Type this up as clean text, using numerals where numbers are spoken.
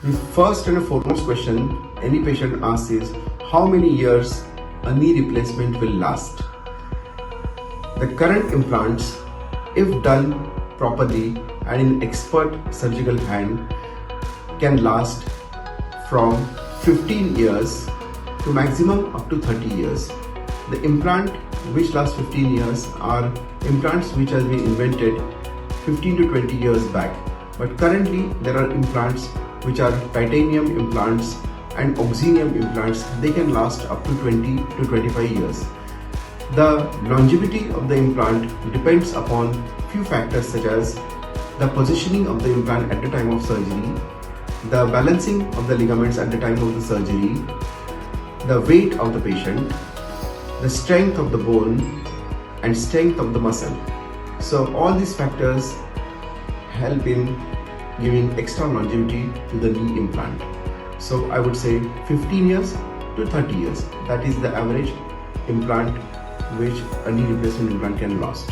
The first and foremost question any patient asks is how many years a knee replacement will last. The current implants, if done properly and in expert surgical hand, can last from 15 years to maximum up to 30 years. The implant which lasts 15 years are implants which have been invented 15 to 20 years back. But currently there are implants which are titanium implants and oxynium implants. They can last up to 20 to 25 years. The longevity of the implant depends upon few factors such as the positioning of the implant at the time of surgery, the balancing of the ligaments at the time of the surgery, the weight of the patient, the strength of the bone and strength of the muscle. So all these factors help in giving extra longevity to the knee implant. So I would say 15 years to 30 years. That is the average implant which a knee replacement implant can last.